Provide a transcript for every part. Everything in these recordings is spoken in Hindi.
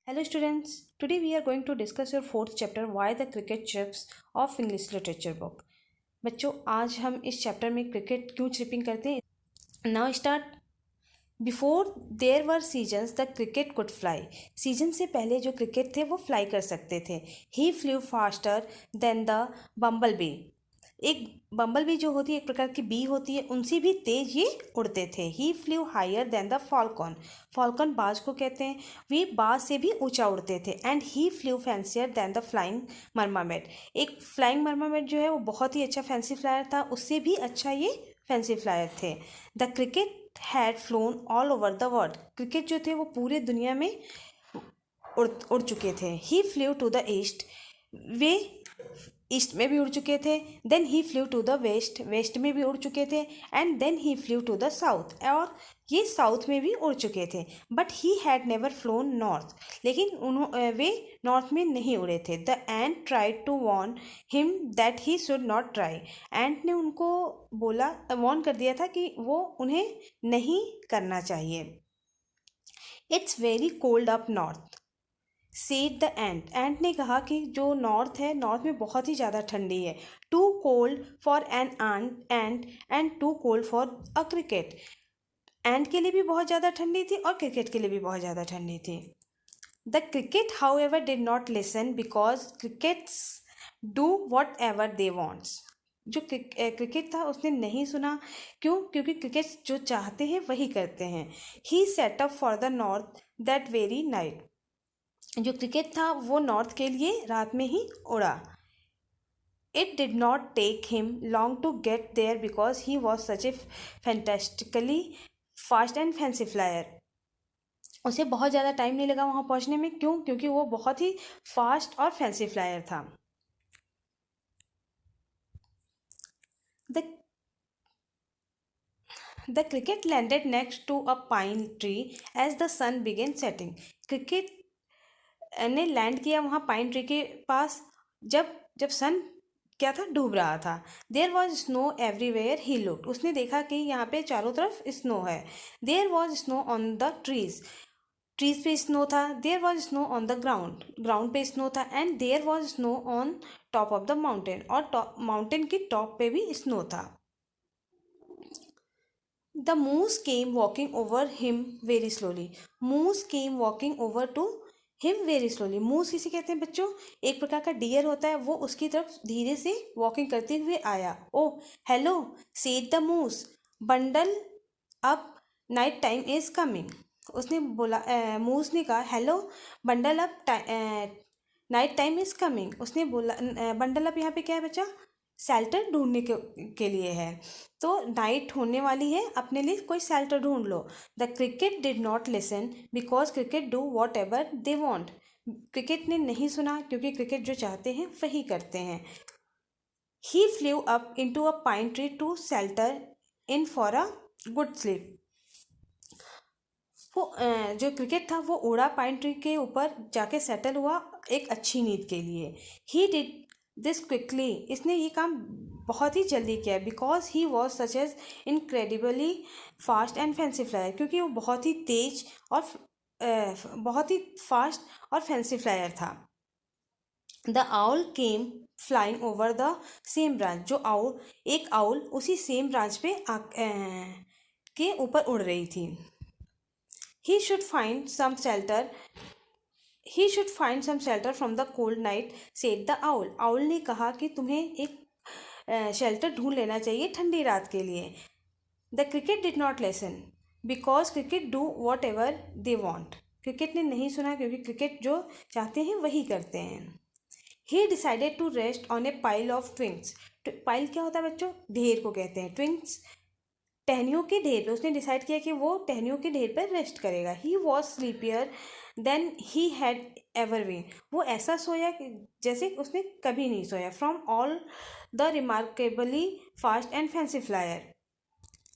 Hello students, today we are going to discuss your fourth chapter Why the Cricket Chirps of English Literature book. बच्चों आज हम इस चैप्टर में क्रिकेट क्यों चिपिंग करते हैं now start before there were seasons the cricket could fly season से पहले जो क्रिकेट थे वो फ्लाई कर सकते थे he flew faster than the bumblebee एक बम्बल बी जो होती है एक प्रकार की बी होती है उनसे भी तेज ये उड़ते थे he flew higher than the falcon falcon बाज को कहते हैं वे बाज से भी ऊंचा उड़ते थे and he flew fancier than the flying mermaid एक फ्लाइंग मरमामेड जो है वो बहुत ही अच्छा फैंसी फ्लायर था उससे भी अच्छा ये फैंसी फ्लायर थे the cricket had flown all over the world cricket जो थे वो पूरे दुनिया में उड़ चुके थे he flew to the east वे ईस्ट में भी उड़ चुके थे then he flew to the west west में भी उड़ चुके थे and then he flew to the south और ये साउथ में भी उड़ चुके थे but he had never flown north लेकिन वे नॉर्थ में नहीं उड़े थे the ant tried to warn him that he should not try ant ने उनको बोला वॉर्न कर दिया था कि वो उन्हें नहीं करना चाहिए it's very cold up north said the ant ने कहा कि जो नॉर्थ है नॉर्थ में बहुत ही ज़्यादा ठंडी है too cold for an ant and too cold for a cricket ant के लिए भी बहुत ज़्यादा ठंडी थी और क्रिकेट के लिए भी बहुत ज़्यादा ठंडी थी the cricket how ever did not listen because crickets do whatever they wants जो क्रिकेट था उसने नहीं सुना क्योंकि क्रिकेट जो चाहते हैं वही करते हैं he set up for the north that very night जो क्रिकेट था वो नॉर्थ के लिए रात में ही उड़ा it did not take him long to get there because he was such a fantastically fast and fancy flyer उसे बहुत ज़्यादा टाइम नहीं लगा वहाँ पहुँचने में क्योंकि वो बहुत ही फास्ट और फैंसी फ्लायर था the the cricket landed next to a pine tree as the sun began setting cricket ने लैंड किया वहाँ पाइन ट्री के पास जब जब सन क्या था डूब रहा था there was snow everywhere he looked उसने देखा कि यहाँ पे चारों तरफ स्नो है there was snow on the trees पे स्नो था there was snow on the ground पे स्नो था and there was snow on top of the mountain और माउंटेन की टॉप पे भी स्नो था the moose came walking over him very slowly moose came walking over to him very slowly मूस किसे कहते हैं बच्चों एक प्रकार का डियर होता है वो उसकी तरफ धीरे से वॉकिंग करते हुए आया oh hello said the moose bundle up night time is coming उसने बोला मूस ने कहा hello bundle up night time is coming उसने बोला बंडल अप यहाँ पे क्या है बच्चा शेल्टर ढूंढने के लिए है तो नाइट होने वाली है अपने लिए कोई शेल्टर ढूंढ लो the cricket did not listen because cricket do whatever they want cricket ने नहीं सुना क्योंकि क्रिकेट जो चाहते हैं वही करते हैं he flew up into a pine tree to shelter in for a good sleep वो जो क्रिकेट था वो उड़ा पाइन ट्री के ऊपर जाके सेटल हुआ एक अच्छी नींद के लिए ही डिड दिस क्विकली इसने ये काम बहुत ही जल्दी किया because he was such as incredibly fast and fancy flyer क्योंकि वो बहुत ही तेज और बहुत ही फास्ट और फैंसी फ्लायर था the owl came flying over the same branch जो एक आउल उसी सेम ब्रांच पे के ऊपर उड़ रही थी he should find some shelter he should find some shelter from the cold night said the owl owl ने कहा कि तुम्हें एक शेल्टर ढूंढ लेना चाहिए ठंडी रात के लिए the cricket did not listen because cricket do whatever they want cricket ने नहीं सुना क्योंकि क्रिकेट जो चाहते हैं वही करते हैं he decided to rest on a pile of twigs pile क्या होता है बच्चों ढेर को कहते हैं ट्विंक्स टहनियों के ढेर पे उसने डिसाइड किया कि वो टहनियों के ढेर पर रेस्ट करेगा he was sleepier than he had ever been वो ऐसा सोया कि जैसे उसने कभी नहीं सोया from all the remarkably fast and fancy flyer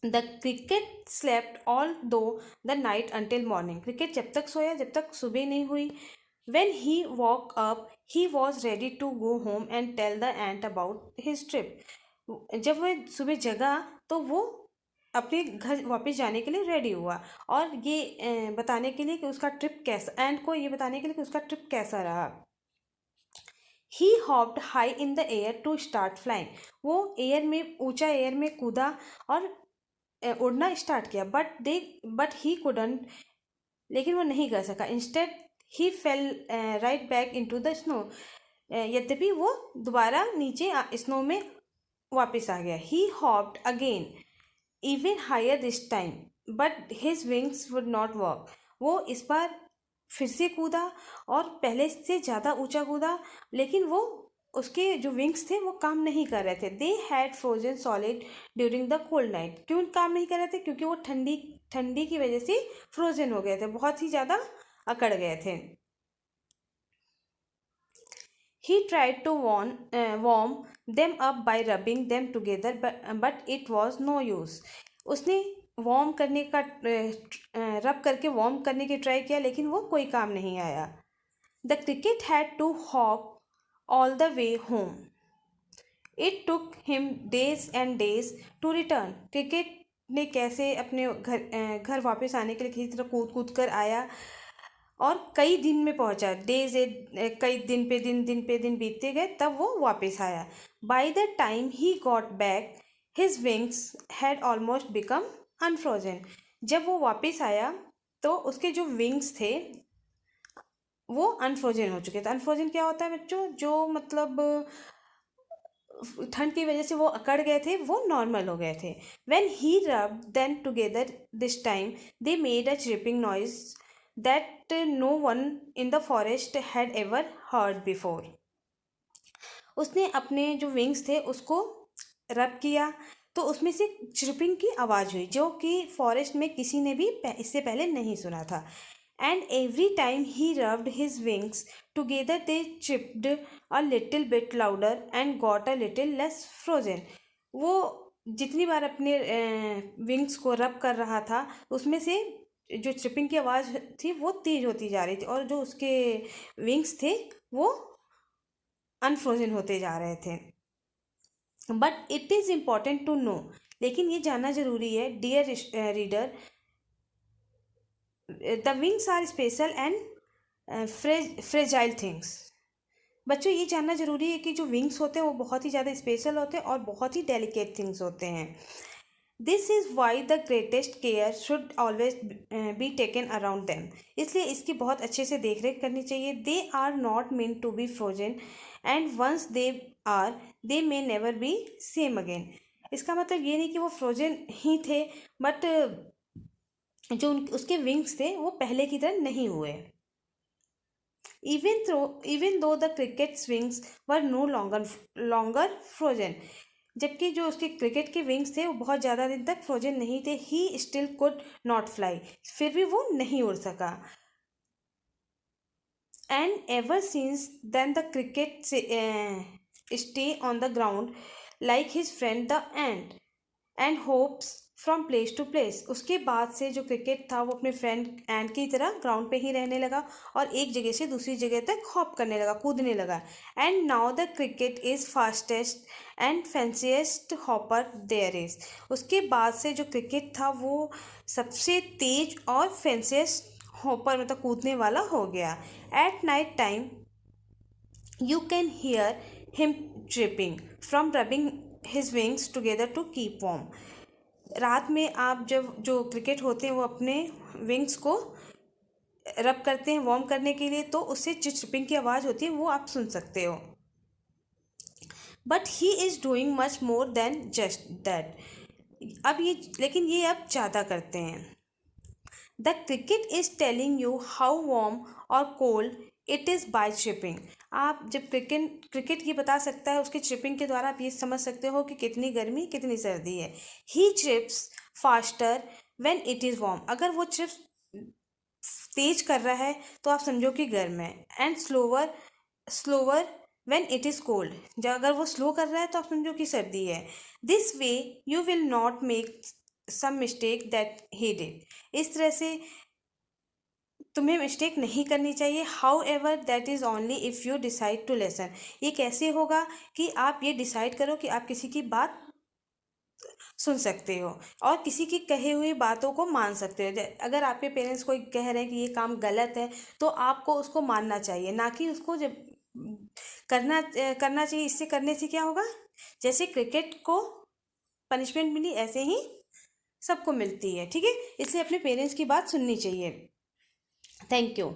the cricket slept all through the night until morning cricket जब तक सोया जब तक सुबह नहीं हुई when he woke up he was ready to go home and tell the ant about his trip जब वह सुबह जगा तो वो अपने घर वापस जाने के लिए रेडी हुआ और ये बताने के लिए कि उसका ट्रिप कैसा, एंड को ये बताने के लिए कि उसका ट्रिप कैसा रहा। He hopped high in the air to start flying. वो ऊंचा एयर में कूदा और उड़ना स्टार्ट किया, बट ही कुडंट, लेकिन वो नहीं कर सका। Instead he fell right back into the snow. यद्यपि वो दोबारा नीचे स्नो में वापस आ गया। He hopped again even higher this time, but his wings would not work. वो इस बार फिर से कूदा और पहले से ज़्यादा ऊंचा कूदा, लेकिन वो उसके जो विंग्स थे वो काम नहीं कर रहे थे। They had frozen solid during the cold night. क्यों काम नहीं कर रहे थे? क्योंकि वो ठंडी की वजह से फ्रोजन हो गए थे, बहुत ही ज़्यादा अकड़ गए थे। He tried to warm them up by rubbing them together, but it was no use. उसने वार्म करने का रब करके वार्म करने की ट्राई किया, लेकिन वो कोई काम नहीं आया। The cricket had to hop all the way home. It took him days and days to return. Cricket ने कैसे अपने घर वापस आने के लिए किसी तरह कूद कूद कर आया और कई दिन में पहुंचा। कई दिन बीतते गए, तब वो वापस आया। By the time he got back his wings had almost become unfrozen. जब वो वापस आया तो उसके जो विंग्स थे वो अनफ्रोजन हो चुके थे। अनफ्रोजन क्या होता है बच्चों? जो मतलब ठंड की वजह से वो अकड़ गए थे, वो नॉर्मल हो गए थे। When he rub them together this time they made a chipping noise that no one in the forest had ever heard before. उसने अपने जो विंग्स थे उसको रब किया तो उसमें से चिरपिंग की आवाज़ हुई, जो कि फॉरेस्ट में किसी ने भी इससे पहले नहीं सुना था। And every time he rubbed his wings together they chipped a little bit louder and got a little less frozen. वो जितनी बार अपने विंग्स को रब कर रहा था, उसमें से जो चिपिंग की आवाज़ थी वो तेज़ होती जा रही थी और जो उसके विंग्स थे वो अनफ्रोजन होते जा रहे थे। But it is important to know, लेकिन ये जानना ज़रूरी है dear reader, the wings are special and fragile things. बच्चों ये जानना ज़रूरी है कि जो विंग्स होते हैं वो बहुत ही ज़्यादा स्पेशल होते हैं और बहुत ही डेलिकेट थिंग्स होते हैं। This is why the greatest care should always be taken around them. इसलिए इसकी बहुत अच्छे से देख रेख करनी चाहिए। They are not meant to be frozen and once they are they may never be same again. इसका मतलब ये नहीं कि वो फ्रोजन ही थे, बट जो उसके विंग्स थे वो पहले की तरह नहीं हुए। even though the cricket's wings were no longer frozen, जबकि जो उसके क्रिकेट के विंग्स थे वो बहुत ज़्यादा दिन तक फ्रोजन नहीं थे। He still could not fly, फिर भी वो नहीं उड़ सका। And ever since then the cricket stay on the ground like his friend the and hops from place to place. उसके बाद से जो क्रिकेट था वो अपने फ्रेंड एंड की तरह ग्राउंड पे ही रहने लगा और एक जगह से दूसरी जगह तक हॉप करने लगा, कूदने लगा। And now the cricket is fastest and fanciest hopper there is. उसके बाद से जो क्रिकेट था वो सबसे तेज और फैंसीएस्ट हॉपर मतलब कूदने वाला हो गया। At night time you can hear him tripping from rubbing his wings together to keep warm. रात में आप जब जो क्रिकेट होते हैं वो अपने विंग्स को रब करते हैं वार्म करने के लिए, तो उससे जो चिपिंग की आवाज़ होती है वो आप सुन सकते हो। But he is doing much more than just that. लेकिन ये अब ज़्यादा करते हैं। The cricket is telling you how warm और cold it is by chipping. आप जब क्रिकेट ये बता सकता है, उसके चिपिंग के द्वारा आप ये समझ सकते हो कि कितनी गर्मी कितनी सर्दी है। He chips faster when it is warm. अगर वो चिप्स तेज कर रहा है तो आप समझो कि गर्म है। And slower when it is cold. जब अगर वो स्लो कर रहा है तो आप समझो कि सर्दी है। This way you will not make some mistake that he did. इस तरह से तुम्हें मिस्टेक नहीं करनी चाहिए। However that is only if you decide to listen. ये कैसे होगा कि आप ये डिसाइड करो कि आप किसी की बात सुन सकते हो और किसी की कहे हुई बातों को मान सकते हो। अगर आपके पेरेंट्स कोई कह रहे हैं कि ये काम गलत है तो आपको उसको मानना चाहिए, ना कि उसको जब करना चाहिए। इससे करने से क्या होगा, जैसे क्रिकेट को पनिशमेंट मिली ऐसे ही सबको मिलती है, ठीक है। इसलिए अपने पेरेंट्स की बात सुननी चाहिए। Thank you.